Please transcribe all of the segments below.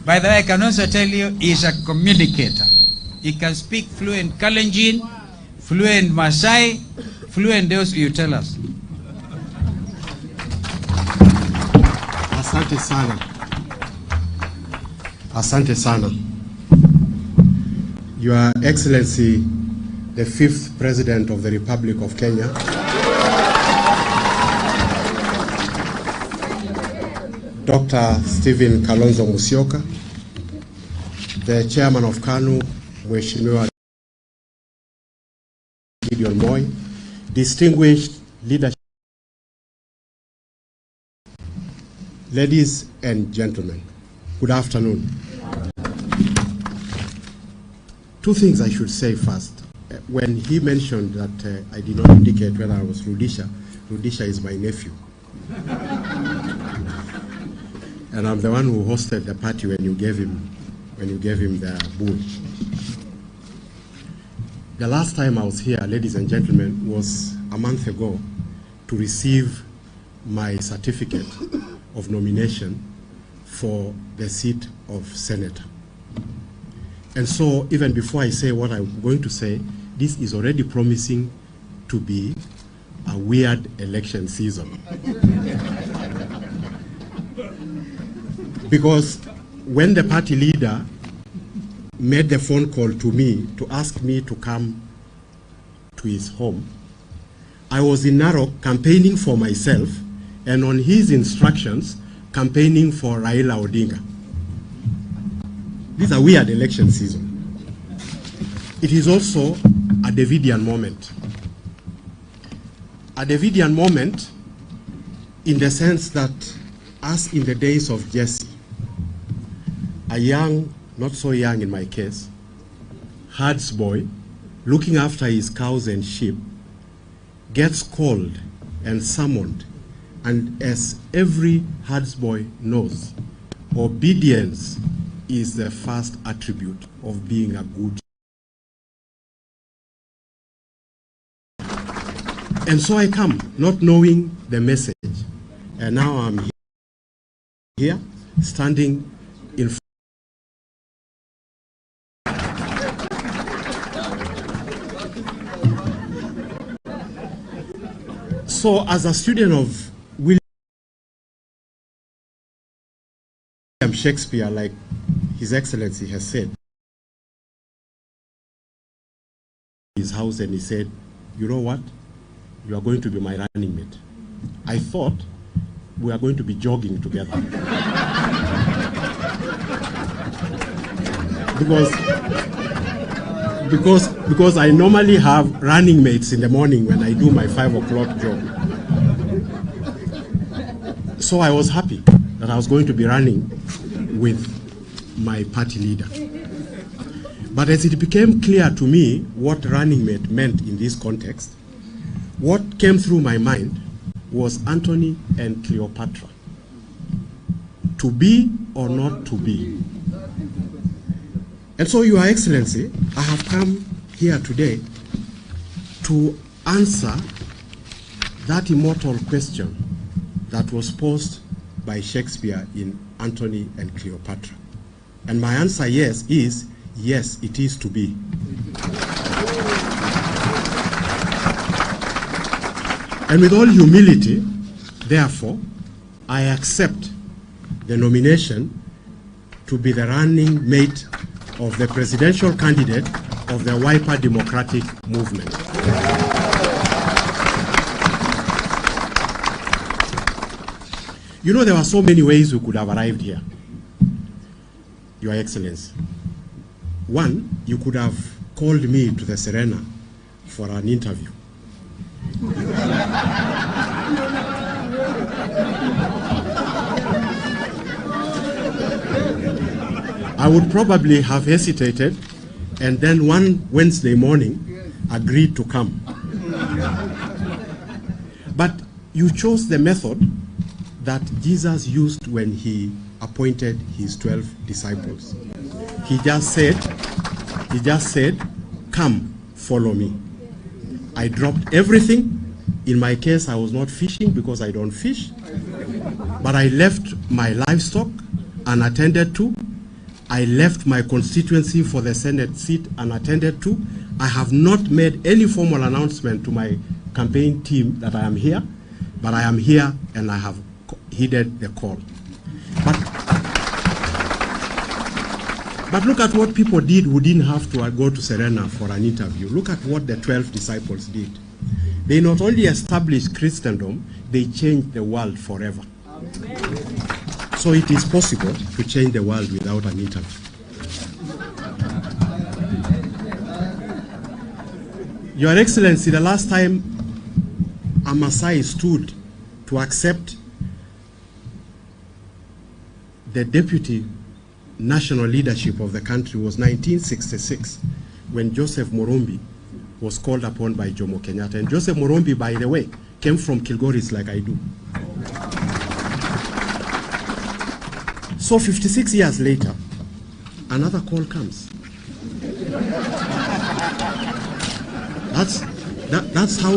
By the way, I can also tell you he's a communicator. He can speak fluent Kalenjin, fluent Masai, fluent those you tell us. Asante sana. Asante sana. Your Excellency, the 5th President of the Republic of Kenya, Dr. Stephen Kalonzo Musyoka, the Chairman of KANU, Mheshimiwa Gideon Moi, distinguished leadership, ladies and gentlemen, good afternoon. Two things I should say first. When he mentioned that I did not indicate whether I was Rudisha, Rudisha is my nephew. And I'm the one who hosted the party when you gave him the bull. The last time I was here, ladies and gentlemen, was a month ago to receive my certificate of nomination for the seat of senator. And so even before I say what I'm going to say, this is already promising to be a weird election season. Because when the party leader made the phone call to me to ask me to come to his home, I was in Narok campaigning for myself, and on his instructions, campaigning for Raila Odinga. This is a weird election season. It is also a Davidian moment. A Davidian moment in the sense that, as in the days of Jesse, a young, not so young in my case, herds boy, looking after his cows and sheep, gets called and summoned, and as every herds boy knows, obedience is the first attribute of being a good. And so I come, not knowing the message, and now I'm here, standing in front. So as a student of William Shakespeare, like His Excellency has said, his house, and he said, you know what? You are going to be my running mate. I thought we are going to be jogging together. because I normally have running mates in the morning when I do my 5 o'clock jog. So I was happy that I was going to be running with my party leader. But as it became clear to me what running mate meant in this context, what came through my mind was Antony and Cleopatra. To be or not to be. And so, Your Excellency, I have come here today to answer that immortal question that was posed by Shakespeare in Antony and Cleopatra. And my answer is yes, it is to be. And with all humility, therefore, I accept the nomination to be the running mate of the presidential candidate of the Wiper Democratic Movement. You know, there were so many ways we could have arrived here, Your Excellency. One, you could have called me to the Serena for an interview. I would probably have hesitated and then one Wednesday morning agreed to come. But you chose the method that Jesus used when he appointed his 12 disciples. He just said, come, follow me. I dropped everything. In my case, I was not fishing because I don't fish. But I left my livestock unattended to, I left my constituency for the Senate seat unattended to. I have not made any formal announcement to my campaign team that I am here, but I am here and I have heeded the call. But look at what people did who didn't have to go to Serena for an interview. Look at what the 12 disciples did. They not only established Christendom, they changed the world forever. Amen. So it is possible to change the world without an interview. Your Excellency, the last time a Maasai stood to accept the deputy national leadership of the country was 1966, when Joseph Morombi was called upon by Jomo Kenyatta. And Joseph Morombi, by the way, came from Kilgoris like I do. So 56 years later, another call comes. That's how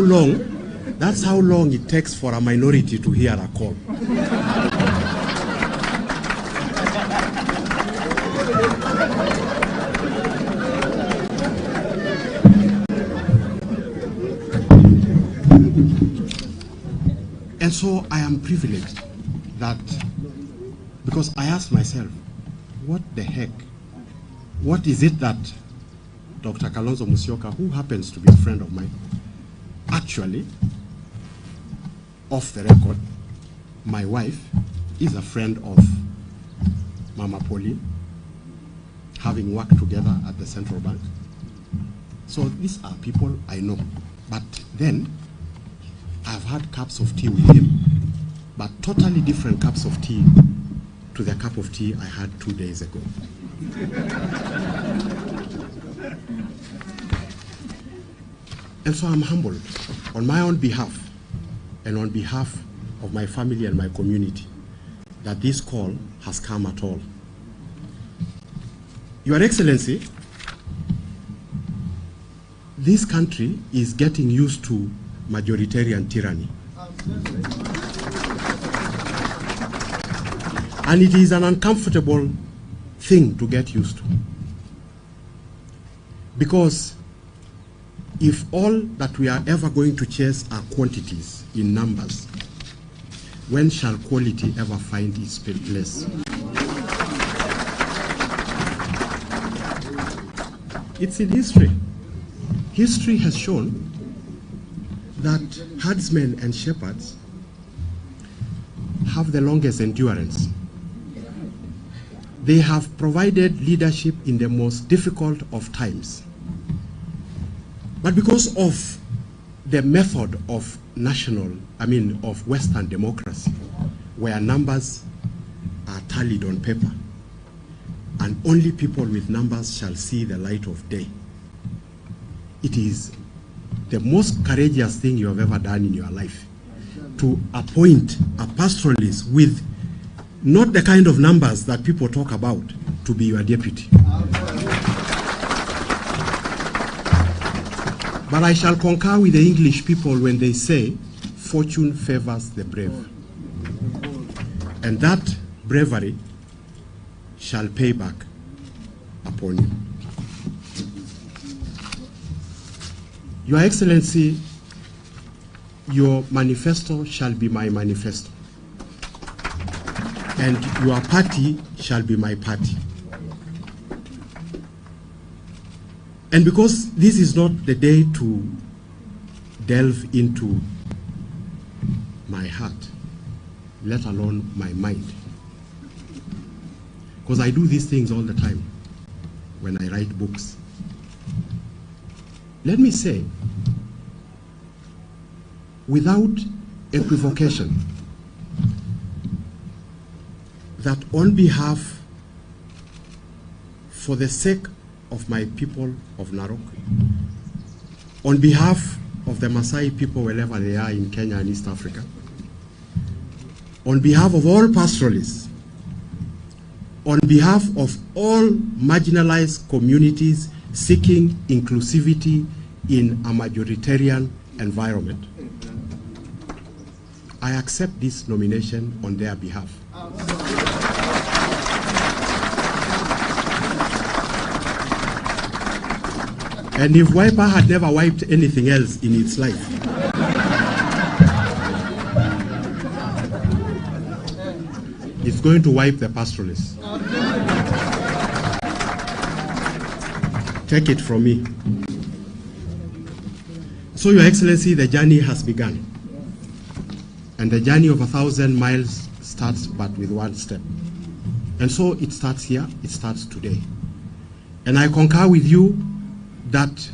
long it takes for a minority to hear a call. And so I am privileged that, because I asked myself, what the heck? What is it that Dr. Kalonzo Musyoka, who happens to be a friend of mine, actually, off the record, my wife is a friend of Mama Pauline, having worked together at the central bank. So these are people I know. But then, I've had cups of tea with him, but totally different cups of tea to the cup of tea I had 2 days ago. And so I'm humbled on my own behalf and on behalf of my family and my community that this call has come at all. Your Excellency, this country is getting used to majoritarian tyranny. And it is an uncomfortable thing to get used to. Because if all that we are ever going to chase are quantities in numbers, when shall quality ever find its place? It's in history. History has shown that herdsmen and shepherds have the longest endurance. They have provided leadership in the most difficult of times. But because of the method of of Western democracy, where numbers are tallied on paper, and only people with numbers shall see the light of day, it is the most courageous thing you have ever done in your life to appoint a pastoralist with not the kind of numbers that people talk about to be your deputy. But I shall concur with the English people when they say, fortune favors the brave. And that bravery shall pay back upon you. Your Excellency, your manifesto shall be my manifesto, and your party shall be my party. And because this is not the day to delve into my heart, let alone my mind, because I do these things all the time when I write books. Let me say, without equivocation, that on behalf, for the sake of my people of Narok, on behalf of the Maasai people wherever they are in Kenya and East Africa, on behalf of all pastoralists, on behalf of all marginalized communities seeking inclusivity in a majoritarian environment, I accept this nomination on their behalf. And if Wiper had never wiped anything else in its life, it's going to wipe the pastoralists. Take it from me. So, Your Excellency, the journey has begun. And the journey of 1,000 miles starts but with one step. And so it starts here, it starts today. And I concur with you that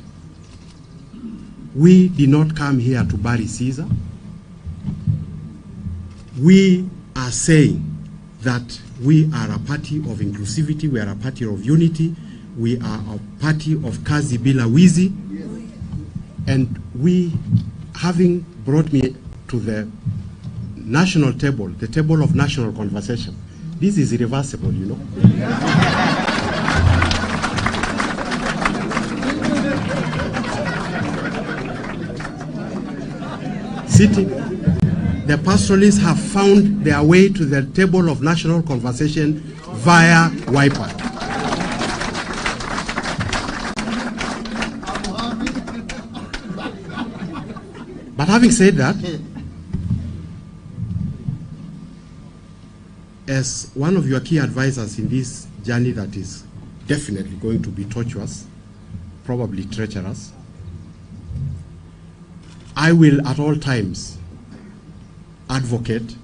we did not come here to bury Caesar. We are saying that we are a party of inclusivity, we are a party of unity, we are a party of kazi bila wizi. And we, having brought me to the national table, the table of national conversation, this is irreversible, you know. Sitting, the pastoralists have found their way to the table of national conversation via Wiper. But having said that, as one of your key advisors in this journey that is definitely going to be tortuous, probably treacherous, I will at all times advocate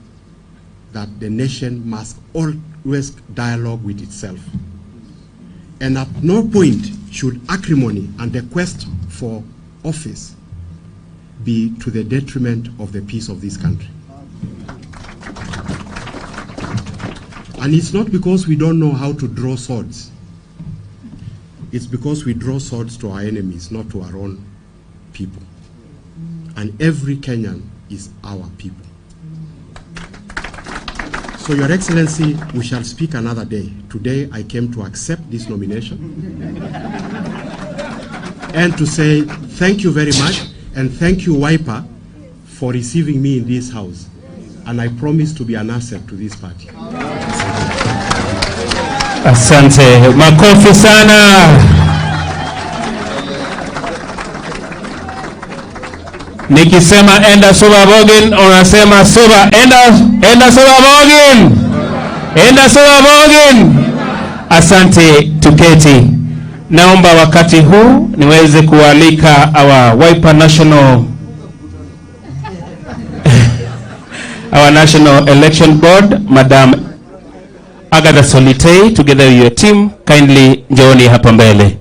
that the nation must always dialogue with itself. And at no point should acrimony and the quest for office be to the detriment of the peace of this country. And it's not because we don't know how to draw swords. It's because we draw swords to our enemies, not to our own people. And every Kenyan is our people. So, Your Excellency, we shall speak another day. Today, I came to accept this nomination and to say thank you very much, and thank you, Wiper, for receiving me in this house. And I promise to be an asset to this party. Asante, makofi sana. Nikisema enda Suba Bogin, unasema Suba, enda Suba Bogin. Enda Suba Bogin. Asante, tuketi. Naomba wakati huu niweze kualika our Wiper National our National Election Board, Madam Agatha Solitei, together with your team, kindly njooni hapa mbele.